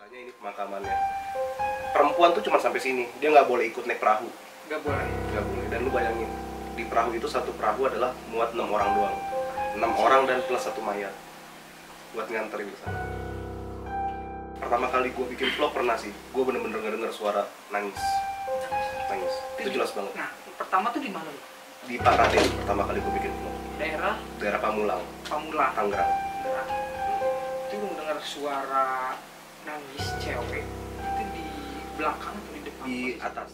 Ceritanya ini pemakamannya. Perempuan tuh cuma sampai sini, dia nggak boleh ikut naik perahu. Nggak boleh. Nggak boleh. Dan lu bayangin, di perahu itu satu perahu adalah muat 6 orang doang. 6 orang dan plus 1 mayat buat nganterin ke sana. Pertama kali gue bikin vlog pernah sih, gue bener-bener ngedenger suara nangis. Itu jelas banget. Nah, pertama tuh di mana? Di Pak Raden pertama kali gue bikin vlog. Daerah Pamulang, Tangerang. Itu lu dengar suara nangis cewek itu di belakang atau di depan? Di atas.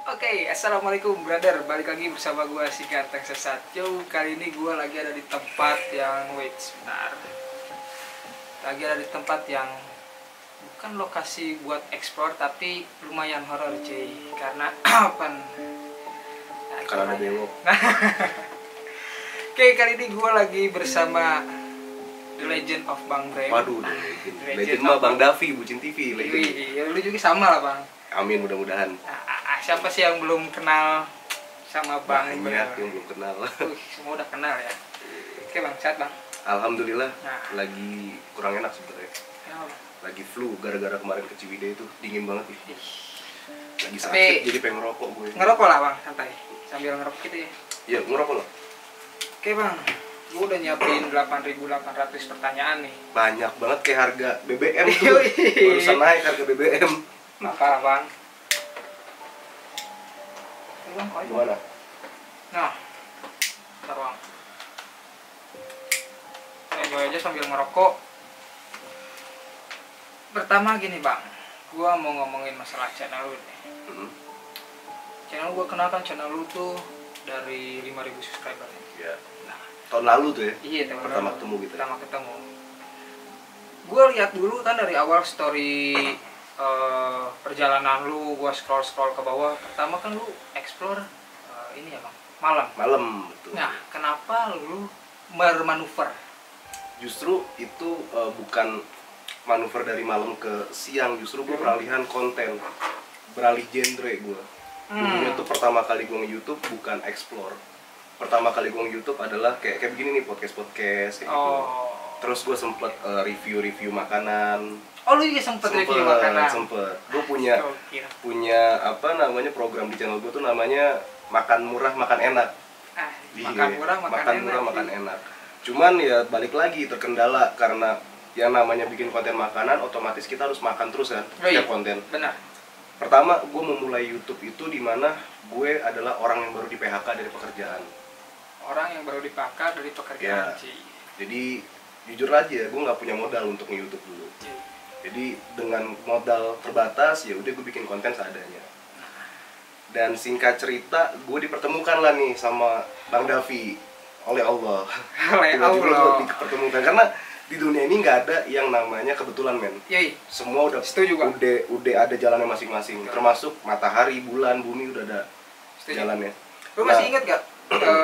Oke, assalamualaikum brother, balik lagi bersama gue si Ganteng Sesat. Yo, kali ini gue lagi ada di tempat yang sebentar. Lagi ada di tempat yang bukan lokasi buat explore tapi lumayan horor cuy. Karena apa? Karena ada bewok. Oke, kali ini gue lagi bersama The Legend of Bang Brem. Waduh, Legend mah Bang Davi, Bucin TV. Wih, lu juga sama lah bang. Amin, mudah-mudahan. Siapa sih yang belum kenal sama Bang Banyak Brem? yang belum kenal. Semua udah kenal ya. Oke bang, sehat bang. Alhamdulillah, Nah. lagi kurang enak sebenarnya. Kenapa, Bang? Lagi flu gara-gara kemarin ke Ciwidey itu dingin banget nih. Ih, Lagi Tapi- sakit jadi pengen ngerokok gue. ngerokok lah bang, santai. Sambil ngerokok gitu ya. Iya, ngerokok loh. Oke bang, gue udah nyiapin 8.800 pertanyaan nih. Banyak banget kayak harga BBM tuh. Yoi. Barusan naik harga BBM. Maka bang. Oke, bang, kau aja. Gimana? Nah, bentar bang. Enjoy aja sambil ngerokok. Pertama gini bang, gue mau ngomongin masalah channel lu nih. Hmm, Channel gue kenalkan channel lu tuh dari 5.000 subscriber. ya. Nah, Tahun lalu tuh ya. iya teman Pertama ketemu gitu ya? Pertama ketemu. Gue lihat dulu kan dari awal story perjalanan lu, gue scroll ke bawah. Pertama kan lu explore ini ya bang, malam. Malam betul. Nah, kenapa lu bermanuver? Justru itu bukan manuver dari malam ke siang, justru gue peralihan konten, beralih genre gue. Dulunya tuh pertama kali gue nge-YouTube bukan explore. Pertama kali gue nge-YouTube adalah kayak begini nih, podcast kayak gitu. Oh. Terus gue sempet review makanan. Oh, lu juga sempet review makanan? Sempet. Gue punya Gokil. apa namanya program di channel gue tuh namanya makan murah makan enak. Iya, Makan murah, makan enak. makan enak. Cuman ya balik lagi terkendala karena yang namanya bikin konten makanan otomatis kita harus makan terus kan setiap konten. Benar. Pertama gue memulai YouTube itu dimana gue adalah orang yang baru di PHK dari pekerjaan. Orang yang baru dipakai dari pekerjaan Ya. sih. Jadi jujur aja gue nggak punya modal untuk nge-YouTube dulu. Jadi dengan modal terbatas ya udah gue bikin konten seadanya. Dan singkat cerita gue dipertemukan lah nih sama Bang Davi oleh Allah. Oleh Tiba-tiba Allah. gue dipertemukan karena di dunia ini nggak ada yang namanya kebetulan men. Yoi. Semua udah Setuju, Bang. udah ada jalannya masing-masing. Termasuk matahari, bulan, bumi udah ada Setuju. jalannya. Lu masih Nah, ingat gak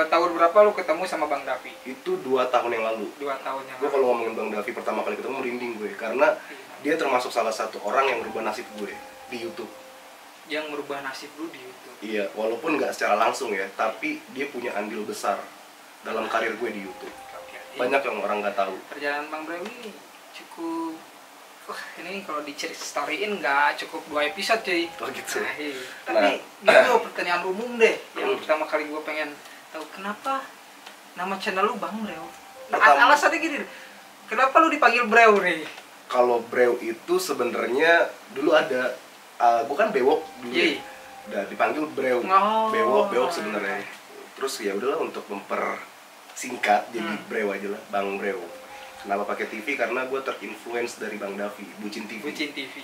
tahun berapa lu ketemu sama Bang Davi? itu 2 tahun yang lalu. 2 tahun yang Gue kalau ngomongin Bang Davi pertama kali ketemu merinding gue karena dia termasuk salah satu orang yang merubah nasib gue di YouTube. yang merubah nasib lu di YouTube. Iya, walaupun nggak secara langsung ya, tapi dia punya andil besar dalam karir gue di YouTube. Banyak yang orang nggak tahu. Perjalanan Bang Brem ini cukup ini kalau storyin nggak cukup 2 episode cuy. Oh gitu. Nah, iya. Tapi gitu pertanyaan umum deh yang pertama kali gue pengen tahu kenapa nama channel lu Bang Brem. Alasannya gini, kenapa lu dipanggil Brem nih? Kalau Brew itu sebenarnya dulu ada, gue kan bewok dulu. Iya. Udah dipanggil Brew. Oh. Bewok sebenarnya. Terus ya udahlah untuk mempersingkat jadi Brew aja lah, Bang Brew. Kenapa pakai TV? Karena gue terinfluence dari Bang Davi, Bucin TV. Bucin TV.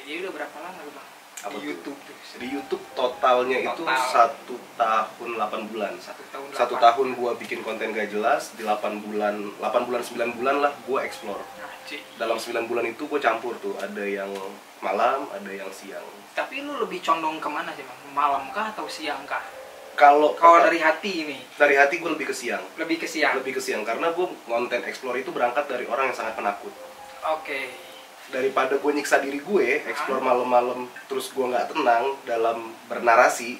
Jadi udah berapa lama lu Bang? Apa Di tuh? YouTube tuh. Di YouTube totalnya itu Total. 1 tahun 8 bulan. 1 tahun. 1 tahun gue bikin konten gak jelas, di 8 bulan 9 bulan lah gue explore. Nah, cuy. Dalam 9 bulan itu gue campur tuh, ada yang malam, ada yang siang. Tapi lu lebih condong kemana sih Bang? Malam kah atau siang kah? Kalau dari hati ini? Dari hati gue lebih ke siang. Lebih ke siang? Lebih ke siang, karena gue konten explore itu berangkat dari orang yang sangat penakut. Oke. Daripada gue nyiksa diri gue, explore malam-malam terus gue nggak tenang dalam bernarasi,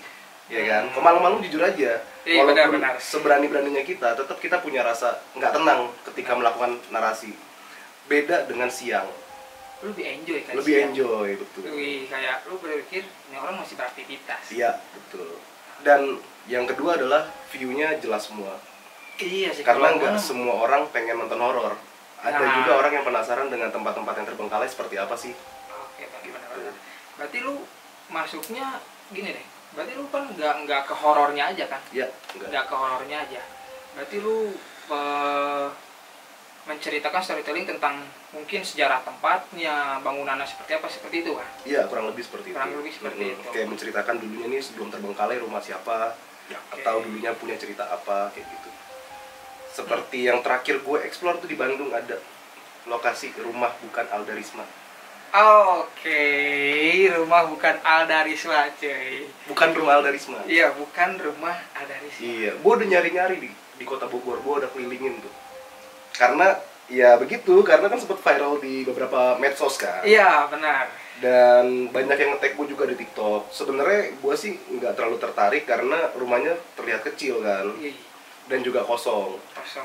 ya kan? Kalau malam-malam jujur aja, walaupun benar. seberani-beraninya kita, tetap kita punya rasa nggak tenang ketika melakukan narasi. Beda dengan siang. Lu lebih enjoy kan? Lebih siang. enjoy, betul. Lebih kayak lu berpikir ini orang masih beraktivitas. Iya, betul. Dan yang kedua adalah view-nya jelas semua. Iya sih. Karena nggak semua orang pengen nonton horor. Ada Nah. juga orang yang penasaran dengan tempat-tempat yang terbengkalai seperti apa sih. Oke, benar-benar. Berarti lu masuknya gini deh. Berarti lu kan nggak ke horornya aja kan? Iya, Nggak ke horornya aja. Berarti lu menceritakan storytelling tentang mungkin sejarah tempatnya, bangunannya seperti itu kan? Iya, kurang lebih seperti itu. Kurang lebih seperti itu. Kayak menceritakan dulunya nih sebelum terbengkalai rumah siapa, Oke. atau dulunya punya cerita apa, kayak gitu. Seperti yang terakhir gue explore tuh di Bandung ada lokasi rumah bukan Aldarisma. Oke, rumah bukan Aldarisma, cuy. Bukan rumah Aldarisma. Iya, bukan rumah Aldarisma. Iya, gue udah nyari-nyari di kota Bogor, gue udah kelilingin tuh. Karena ya begitu, karena kan sempat viral di beberapa medsos kan. Iya, benar. Dan banyak yang nge-tag gue juga di TikTok. Sebenarnya gue sih nggak terlalu tertarik karena rumahnya terlihat kecil kan, Iya, dan juga kosong.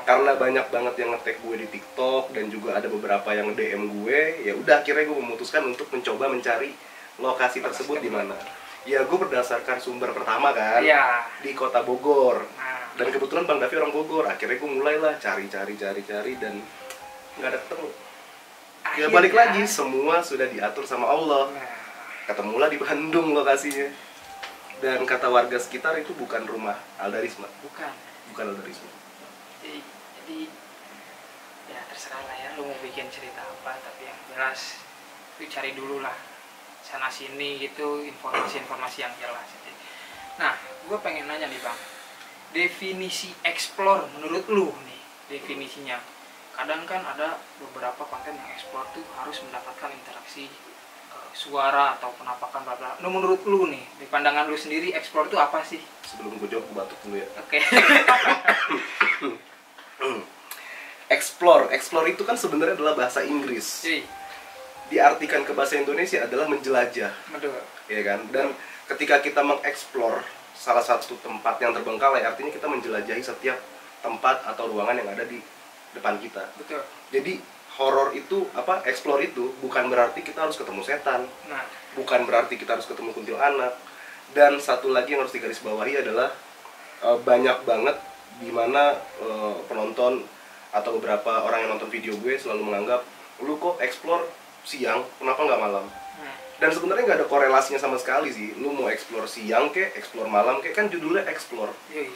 Karena banyak banget yang nge-tag gue di TikTok dan juga ada beberapa yang DM gue, ya udah akhirnya gue memutuskan untuk mencoba mencari lokasi tersebut di mana. Ya gue berdasarkan sumber pertama kan, Iya. di kota Bogor. Nah, Dan kebetulan Bang Davi orang Bogor. Akhirnya gue mulailah cari dan nggak ada ketemu. Ya akhirnya- balik lagi, semua sudah diatur sama Allah. Nah, Ketemulah di Bandung lokasinya. Dan kata warga sekitar itu bukan rumah Aldarisma, bukan. bukan Aldarisma. Jadi ya terserah lah ya, lu mau bikin cerita apa, tapi yang jelas lu cari dulu lah sana sini gitu informasi yang jelas. Nah, gue pengen nanya nih Bang, definisi explore menurut lu nih definisinya. Kadang kan ada beberapa konten yang explore tuh harus mendapatkan interaksi suara atau penampakan bla bla. Nah, menurut lu nih, di pandangan lu sendiri explore itu apa sih? Sebelum gue jawab, gue batuk dulu ya. Oke. Explore itu kan sebenarnya adalah bahasa Inggris. Jadi, Diartikan ke bahasa Indonesia adalah menjelajah, betul. ya kan? Dan ketika kita mengeksplor salah satu tempat yang terbengkalai, artinya kita menjelajahi setiap tempat atau ruangan yang ada di depan kita. Betul. Jadi horor itu explore itu bukan berarti kita harus ketemu setan, Nah, bukan berarti kita harus ketemu kuntilanak. Dan satu lagi yang harus digarisbawahi adalah banyak banget dimana penonton atau beberapa orang yang nonton video gue selalu menganggap lu kok explore siang, kenapa nggak malam? Dan sebenarnya nggak ada korelasinya sama sekali sih. Lu mau explore siang kek, explore malam kek, kan judulnya explore. yoi.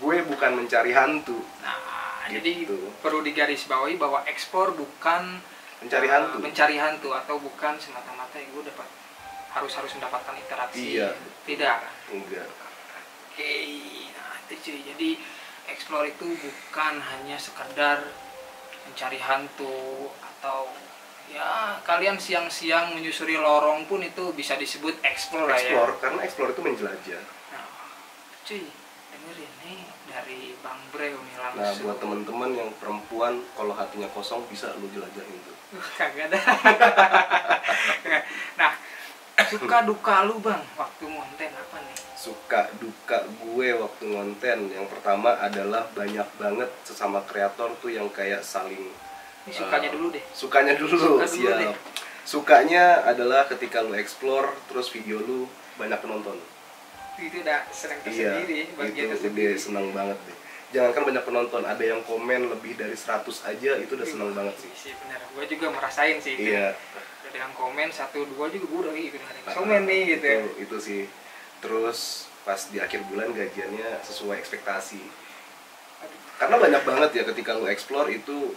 Gue bukan mencari hantu, Nah, Gitu. jadi perlu digarisbawahi bahwa explore bukan mencari hantu. atau bukan semata-mata yang gue harus mendapatkan interaksi. Iya. Tidak. Enggak. Oke, nah itu cuy. Jadi explore itu bukan hanya sekedar mencari hantu atau ya kalian siang-siang menyusuri lorong pun itu bisa disebut explore lah ya. Explore, karena explore itu menjelajah. Nah, cuy, dengerin nih dari Bang Breo nih Nah, langsung. buat temen-temen yang perempuan, kalau hatinya kosong bisa lu jelajahin tuh. Kagak ada. Nah, suka duka lu Bang waktu ngonten apa nih? Suka duka gue waktu ngonten, yang pertama adalah banyak banget sesama kreator tuh yang kayak saling Ini sukanya dulu deh. Sukanya dulu, Suka dulu siap. deh. Sukanya adalah ketika lu explore terus video lu banyak penonton. Itu udah seneng Iya, tersendiri, bagian itu tersendiri. udah seneng banget deh. Jangankan banyak penonton, ada yang komen lebih dari 100 aja, itu udah seneng banget sih. Sih bener, gue juga merasain sih itu. Iya. Ada yang komen 1-2 juga gue udah gitu ada yang komen nih gitu. Itu sih. Terus pas di akhir bulan gajiannya sesuai ekspektasi. Karena banyak banget ya ketika lu explore itu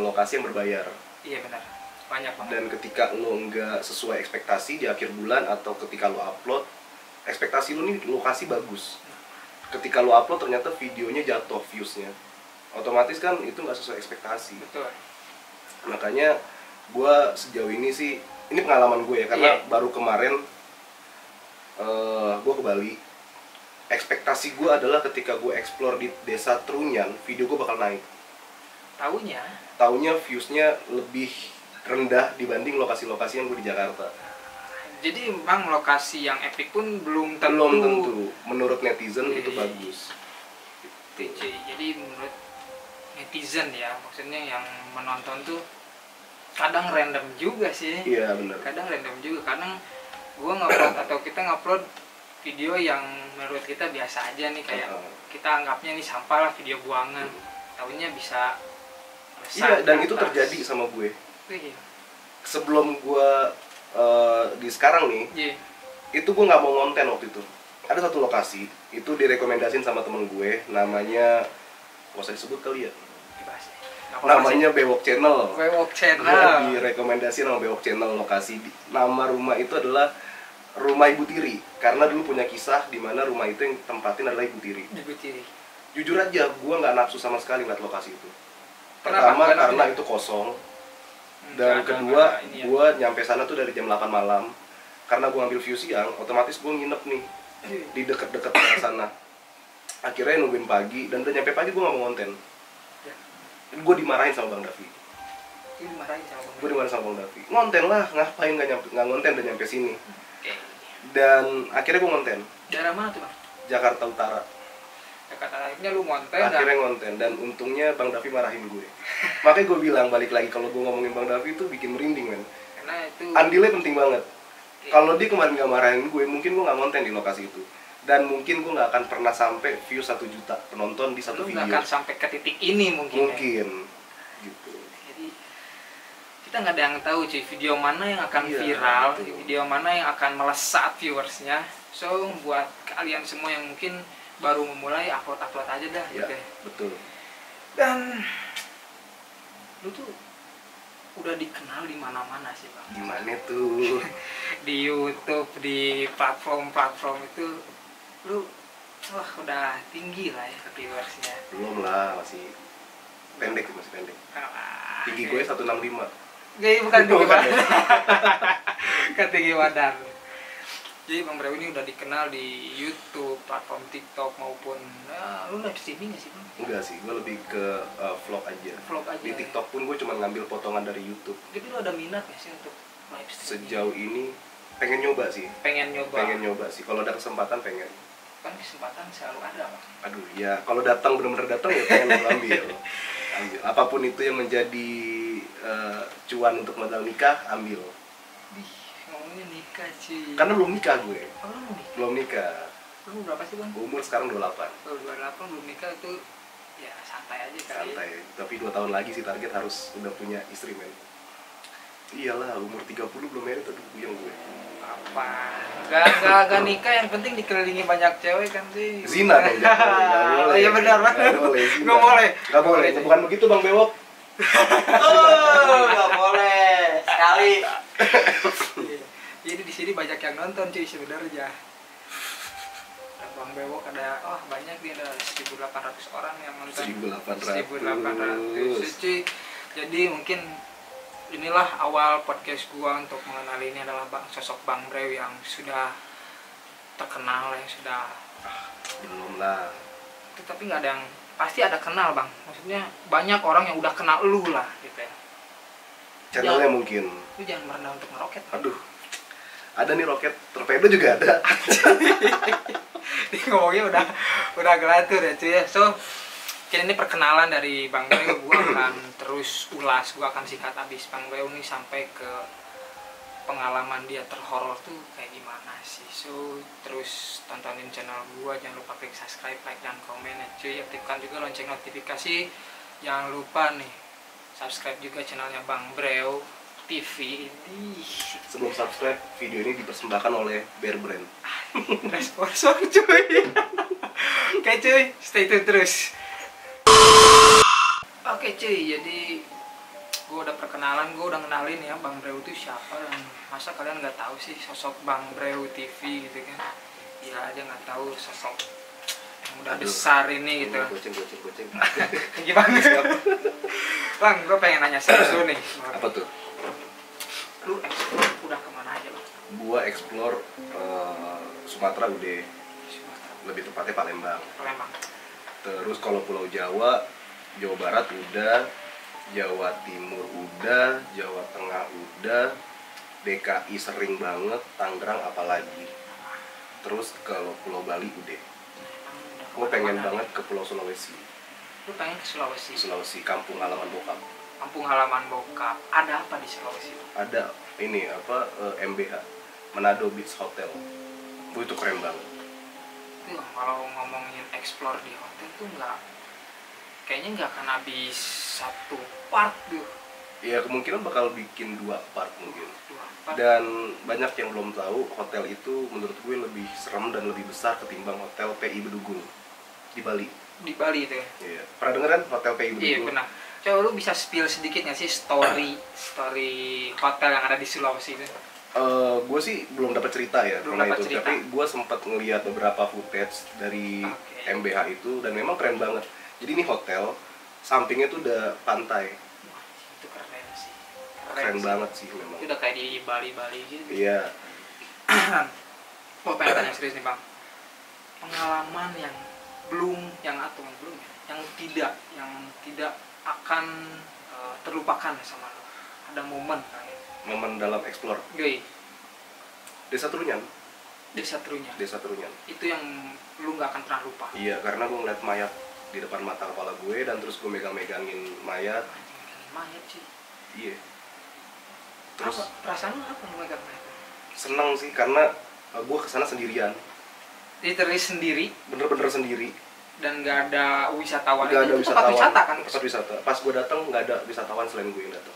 lokasi yang berbayar. Iya benar, banyak banget. Dan ketika lu nggak sesuai ekspektasi di akhir bulan atau ketika lu upload, ekspektasi lu nih lokasi bagus. Ketika lu upload ternyata videonya jatuh viewsnya, otomatis kan itu nggak sesuai ekspektasi. Betul. Makanya gue sejauh ini sih, ini pengalaman gue ya, karena Iya. baru kemarin gue ke Bali ekspektasi gue adalah ketika gue explore di desa Trunyan, video gue bakal naik. Taunya viewsnya lebih rendah dibanding lokasi-lokasi yang gue di Jakarta. Jadi memang lokasi yang epic pun belum tentu. Belum tentu. Menurut netizen itu bagus. Gitu. Jadi menurut netizen ya, maksudnya yang menonton tuh kadang random juga sih. Iya benar. Kadang random juga. Kadang gue ngupload atau kita ngupload video yang menurut kita biasa aja nih, kayak kita anggapnya nih sampah lah, video buangan. Taunya bisa. Iya, dan itu terjadi sama gue. Iya. Sebelum gue di sekarang nih, itu gue nggak mau ngonten waktu itu. Ada satu lokasi, itu direkomendasin sama temen gue, namanya, gak usah disebut kali ya. Namanya Bewok Channel. Bewok Channel. Gue direkomendasi nama Bewok Channel lokasi. Nama rumah itu adalah rumah Ibu Tiri, karena dulu punya kisah di mana rumah itu yang tempatin adalah Ibu Tiri. Ibu Tiri. Jujur aja, gue nggak nafsu sama sekali ngeliat lokasi itu. Kenapa? Pertama karena itu kosong, dan kedua gue nyampe sana tuh dari jam 8 malam. Karena gue ngambil view siang, otomatis gue nginep nih di deket-deket sana. Akhirnya nungguin pagi, dan udah nyampe pagi gue nggak mau ngonten. Gue dimarahin sama Bang Davi. Gue dimarahin sama Bang Davi. Ngonten lah, ngapain nggak ngonten dan nyampe sini. Dan akhirnya gue ngonten. Daerah mana tuh Bang? Jakarta Utara. Akhirnya lu ngonten. Akhirnya ngonten, dan untungnya Bang Davi marahin gue. Makanya gue bilang balik lagi, kalau gue ngomongin Bang Davi itu bikin merinding men. Karena itu andilnya penting banget. Kalau dia kemarin gak marahin gue, mungkin gue gak ngonten di lokasi itu. Dan mungkin gue gak akan pernah sampai view 1 juta penonton di satu video. Lu gak akan sampai ke titik ini mungkin. Mungkin gitu. Jadi kita nggak ada yang tahu cuy, video mana yang akan viral, betul. Video mana yang akan melesat viewersnya. So buat kalian semua yang mungkin baru memulai, upload aja dah gitu. Betul. Dan lu tuh udah dikenal di mana-mana sih Bang. Di mana tuh? Di YouTube, di platform itu lu wah udah tinggi lah ya viewersnya. Belum lah, masih pendek. Tinggi gue 165. Jadi bukan tinggi badan. Kan tinggi badan. Jadi Bang Brew ini udah dikenal di YouTube, platform TikTok maupun lu live streaming gak sih Bang? Enggak sih, gue lebih ke vlog aja. Di TikTok pun gue cuma ngambil potongan dari YouTube. Jadi lu ada minat gak sih untuk live streaming? Sejauh ini pengen nyoba sih. Pengen nyoba sih, kalau ada kesempatan pengen. Kan kesempatan selalu ada Bang. Aduh ya, kalau datang benar-benar datang ya pengen ambil. Apapun itu yang menjadi cuan untuk modal nikah, ambil. Ngomongnya nikah sih. Karena belum nikah gue. Oh, lu nikah? Belum nikah. Lu berapa sih Bang? Umur sekarang 28. Kalau 28 belum nikah itu ya santai aja kali. Santai, tapi 2 tahun lagi sih target harus udah punya istri men. Iyalah, umur 30 belum married, aduh buyang gue. Apa? Gak nikah, yang penting dikelilingi banyak cewek kan sih. Zina dong, gak boleh. Iya benar Bang. Gak boleh. Bukan begitu Bang Bewok. Gak boleh sekali. Jadi di sini banyak yang nonton cuy sebenarnya. Bang Bewok ada banyak nih, ada 1.800 orang yang nonton. 1.800 cuy. Jadi mungkin inilah awal podcast gua untuk mengenali ini adalah sosok Bang Brew yang sudah terkenal, yang sudah belum lah. Tapi nggak ada yang pasti ada kenal Bang. Maksudnya banyak orang yang udah kenal lu lah gitu ya. Channelnya mungkin. Lu jangan merendah untuk ngeroket. Aduh. Ada nih roket, torpedo juga ada. Ini ngomongnya udah gelatur ya cuy ya. So ini perkenalan dari Bang Brew, gue akan terus ulas, gue akan sikat abis Bang Brew ini sampai ke pengalaman dia terhoror tuh kayak gimana sih. So terus tontonin channel gue, jangan lupa klik subscribe, like, dan komen ya cuy. Aktifkan juga lonceng notifikasi, jangan lupa nih subscribe juga channelnya Bang Brew TV ini. Sebelum subscribe, video ini dipersembahkan oleh Bear Brand. Sponsor cuy. Oke cuy, stay tune terus. Oke cuy, jadi gue udah perkenalan, gue udah kenalin ya Bang Brew itu siapa. Dan masa kalian nggak tahu sih sosok Bang Brew TV gitu kan? Ya aja nggak tahu sosok yang udah besar ini gitu. Goceng. Gimana? Bang, gue pengen nanya serius dulu nih. Apa tuh? Lu explore udah kemana aja Bang? Gua explore Sumatera udah. Sumatera lebih tepatnya Palembang. Palembang. Terus kalau Pulau Jawa, Jawa Barat udah, Jawa Timur udah, Jawa Tengah udah, DKI sering banget, Tangerang apalagi. Terus kalau Pulau Bali udah. Gue pengen banget ke Pulau Sulawesi. Lu pengen ke Sulawesi? Sulawesi, kampung halaman bokap. Kampung halaman bokap. Ada apa di Sulawesi? Ada ini apa MBH, Manado Beach Hotel. Itu keren banget. Itu kalau ngomongin explore di hotel tuh kayaknya nggak akan habis satu part tuh. Ya kemungkinan bakal bikin 2 part mungkin. 2 part. Dan banyak yang belum tahu, hotel itu menurut gue lebih serem dan lebih besar ketimbang hotel PI Bedugul di Bali. Di Bali itu ya? Iya. Pernah denger kan hotel PI Bedugul? Iya pernah. Coba lu bisa spill sedikit nggak sih story hotel yang ada di Sulawesi itu? Gue sih belum dapat cerita ya Belum mengenai dapat itu, cerita. tapi gue sempat ngelihat beberapa footage dari Oke. MBH itu dan memang keren banget. Jadi ini hotel, sampingnya tuh udah pantai, Wah, itu keren sih. keren sih. banget sih memang. Itu udah kayak di Bali gitu. Iya. Gue pengen tanya serius nih bang. Pengalaman yang belum, yang tidak akan terlupakan sama lo. Ada momen kayak Momen dalam explore Yoi, Desa Trunyan. Desa Trunyan. Desa Trunyan. Itu yang lu nggak akan pernah lupa. Iya, karena gue ngeliat mayat di depan mata kepala gue dan terus gue megangin mayat. Anjing, mayat sih. Iya. Terus Apa, perasaan lu apa lu megang mayat? seneng sih karena gue kesana sendirian, Literally sendiri bener-bener sendiri. dan nggak ada wisatawan. Gak ada Itu wisatawan. tempat wisata kan? Tempat wisata. Pas gue datang nggak ada wisatawan selain gue yang datang.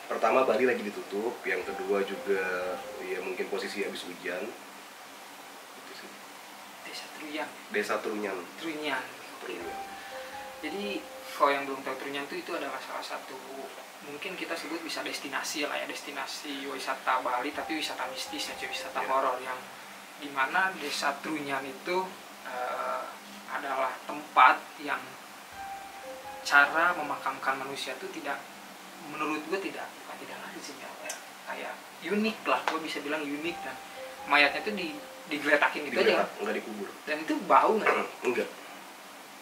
Pertama Bali lagi ditutup, yang kedua juga ya mungkin posisi habis hujan. Itu sih. Desa Trunyan. Desa Trunyan. Trunyan. Trunyan. Jadi kalau yang belum tahu Trunyan itu adalah salah satu, mungkin kita sebut bisa destinasi lah ya, destinasi wisata Bali tapi wisata mistis ya, wisata Ya. horor yang dimana Desa Trunyan itu adalah tempat yang cara memakamkan manusia itu tidak, menurut gue bukan tidak lazim ya, kayak unik lah, gue bisa bilang unik, dan mayatnya itu digeletakin gitu aja kan? Nggak dikubur. Dan itu bau nggak sih? Enggak.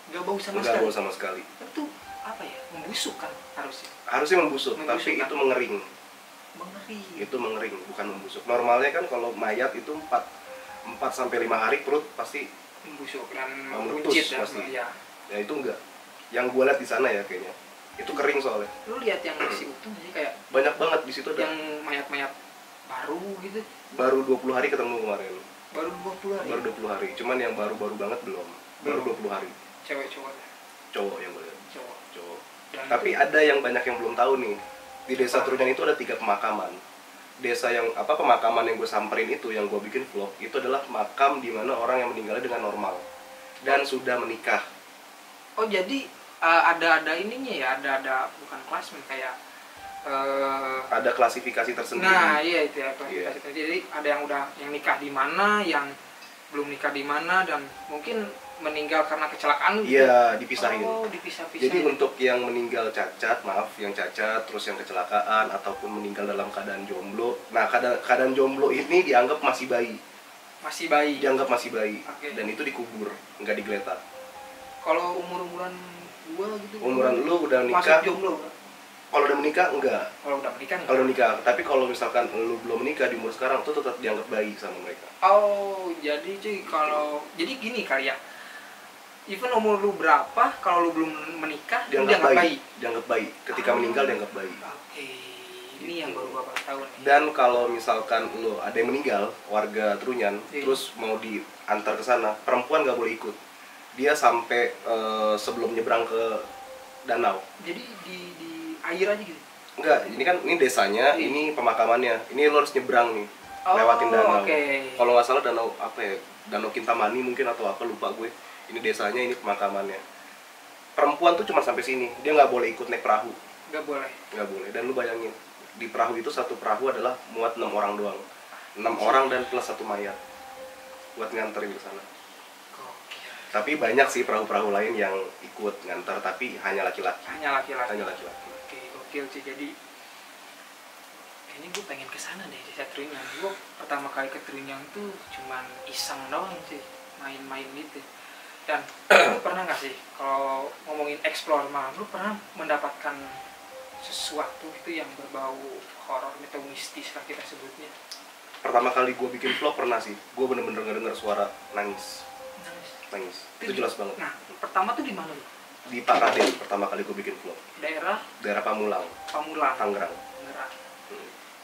Nggak bau sama Nggak sekali. bau sama sekali. Itu apa ya, membusuk kan harusnya. Harusnya membusuk, Membusuk, tapi kan? itu mengering. Mengeri. Itu mengering, bukan membusuk. Normalnya kan kalau mayat itu 4 sampai 5 hari perut pasti Membusuk dan meletus buncit dan pasti. ya. Ya itu enggak. Yang gue lihat di sana ya kayaknya. Itu kering soalnya. Lu lihat yang masih utuh aja kayak Banyak banget di situ ada. yang mayat-mayat baru gitu. Baru 20 hari ketemu kemarin. Baru 20 hari. Baru 20 hari. Cuman yang baru-baru banget belum. Baru Belum. 20 hari. Cewek cowok. Cowok yang gue lihat. Cowok. Cowok. Dan Tapi itu, ada yang banyak yang belum tahu nih. Di Desa Apa? Trunyan itu ada 3 pemakaman. Desa yang pemakaman yang gue samperin itu, yang gue bikin vlog, itu adalah makam di mana orang yang meninggalnya dengan normal dan sudah menikah. oh jadi ada ininya ya, ada bukan klasmen kayak Ada klasifikasi tersendiri. nah iya itu ya Iya. klasifikasi. Jadi ada yang udah yang nikah di mana, yang belum nikah di mana, dan mungkin meninggal karena kecelakaan. Iya, dipisahin. Oh, dipisah-pisah. Jadi untuk yang meninggal cacat, yang cacat, terus yang kecelakaan, ataupun meninggal dalam keadaan jomblo. Nah, keadaan jomblo ini dianggap masih bayi. masih bayi. Dianggap masih bayi. Oke. Dan itu dikubur, nggak digeletak. Kalau umuran gua gitu. Umuran lu udah masuk nikah, jomblo. kalau udah menikah enggak. Kalau udah menikah. Kalau nikah, tapi kalau misalkan lu belum menikah di umur sekarang, tuh tetap dianggap bayi sama mereka. Oh, jadi cuy jadi gini kali ya. Even umur lu berapa, kalau lu belum menikah, lu dianggap bayi. Dianggap bayi. Ketika meninggal dianggap bayi. Oke. Ini yang baru gua tahu nih. Dan kalau misalkan lo ada yang meninggal, warga Trunyan, Iya. terus mau diantar ke sana, perempuan nggak boleh ikut. Dia sampai sebelum nyebrang ke danau. Jadi di air aja gitu. Enggak, ini desanya, Iya. ini pemakamannya. Ini lo harus nyebrang nih, Oh, lewatin danau. oke. Kalau nggak salah danau apa ya? Danau Kintamani mungkin atau apa, lupa gue. Ini desanya, ini pemakamannya. Perempuan tuh cuma sampai sini, dia nggak boleh ikut naik perahu. Nggak boleh. Nggak boleh. Dan lu bayangin, di perahu itu satu perahu adalah muat 6 orang doang. 6 orang dan plus 1 mayat buat nganterin ke sana. Gokil. Tapi banyak sih perahu-perahu lain yang ikut nganter, tapi hanya laki-laki. Hanya laki-laki. Hanya laki-laki. Oke, gokil sih. Jadi kayaknya gue pengen kesana deh, Desa Trunyan. Gue pertama kali ke Trunyan tuh cuman iseng doang sih. main-main gitu. Dan lu pernah nggak sih kalau ngomongin explore malam, lu pernah mendapatkan sesuatu gitu yang berbau horor atau mistis lah kita sebutnya? Pertama kali gue bikin vlog pernah sih, gue bener-bener ngedenger suara nangis. Itu jelas banget. Nah, pertama tuh di mana lu? Di Pak Raden pertama kali gue bikin vlog. Daerah Pamulang, Tangerang.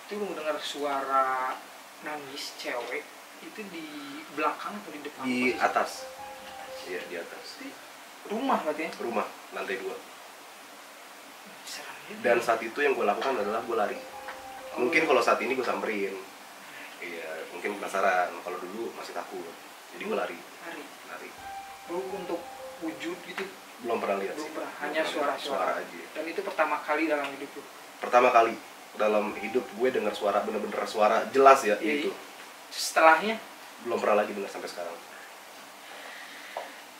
Itu lu dengar suara nangis cewek itu di belakang atau di depan? Di atas. Iya, di atas. Rumah berarti ya? Rumah, lantai 2. Serem ya. Dan saat itu yang gue lakukan adalah gue lari. Mungkin kalau saat ini gue samperin. Iya, mungkin penasaran. Kalau dulu masih takut. Jadi gue lari. Lu untuk wujud gitu? Belum pernah lihat Belum sih. pernah, hanya suara aja. Dan itu pertama kali dalam hidup lu? Pertama kali dalam hidup gue dengar suara, bener-bener suara jelas ya. Iya, itu. Setelahnya? Belum pernah lagi dengar sampai sekarang.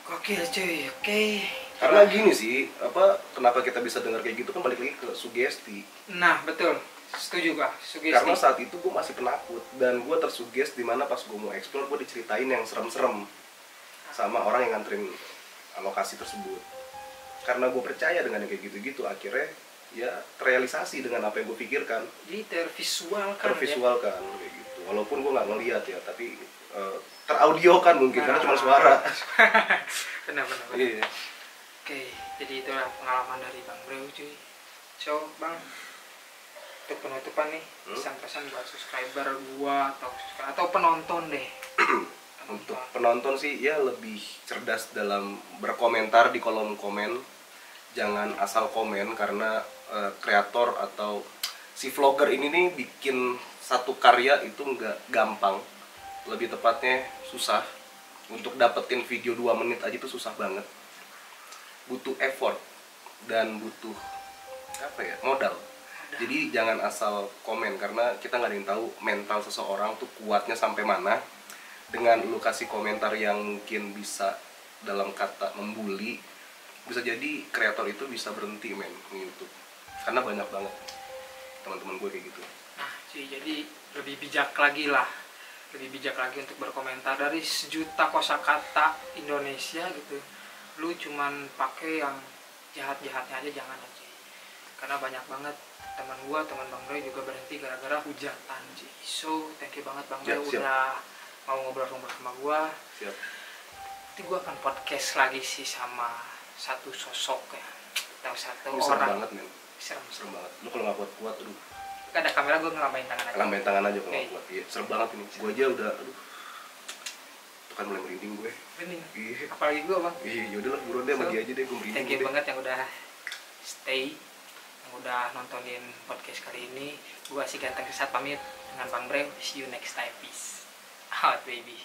Oke cuy, oke. Karena gini sih, kenapa kita bisa dengar kayak gitu kan balik lagi ke sugesti. Nah betul, setuju gak? Sugesti. Karena saat itu gue masih penakut dan gue tersuges dimana pas gue mau explore gue diceritain yang serem-serem sama orang yang nganterin lokasi tersebut. Karena gue percaya dengan yang kayak gitu-gitu, akhirnya ya terrealisasi dengan apa yang gue pikirkan. Jadi tervisualkan kayak gitu. Walaupun gue nggak ngeliat ya, tapi teraudiokan mungkin karena cuma suara. Benar. Iya. Oke, jadi itulah pengalaman dari Bang Breu cuy. So Bang, untuk penutupan nih, pesan-pesan buat subscriber gua atau penonton deh. Untuk penonton sih ya lebih cerdas dalam berkomentar di kolom komen. Jangan asal komen karena kreator atau si vlogger ini nih bikin satu karya itu nggak gampang. Lebih tepatnya susah. Untuk dapetin video 2 menit aja itu susah banget. Butuh effort dan butuh modal. Jadi jangan asal komen karena kita nggak ada yang tahu mental seseorang tuh kuatnya sampai mana. Dengan lu kasih komentar yang mungkin bisa dalam kata membuli, bisa jadi kreator itu bisa berhenti di YouTube. Karena banyak banget teman-teman gue kayak gitu. Nah cuy, jadi lebih bijak lagi untuk berkomentar. Dari 1 juta kosakata Indonesia gitu, lu cuman pakai yang jahat-jahatnya aja, jangan aja. Karena banyak banget teman Bang Breu juga berhenti gara-gara hujatan sih. So thank you banget Bang Breu udah mau ngobrol-ngobrol sama gua. Siap. Nanti gua akan podcast lagi sih sama satu sosok ya, atau satu Ini serem orang. banget men. Serem banget. Lu kalau nggak kuat aduh. Ada kamera, gua ngelambain tangan aja. Lambain tangan aja kalau Okay. nggak kuat. Iya, serem banget ini. Gue aja udah tuh kan mulai merinding gue. Bening. Iya. Apalagi gua Bang. Iya, yaudahlah buruan deh sama dia aja deh, gue merinding. Thank you banget yang udah stay, yang udah nontonin podcast kali ini. Gua si Ganteng Sesat pamit dengan Bang Breu. See you next time, peace out baby.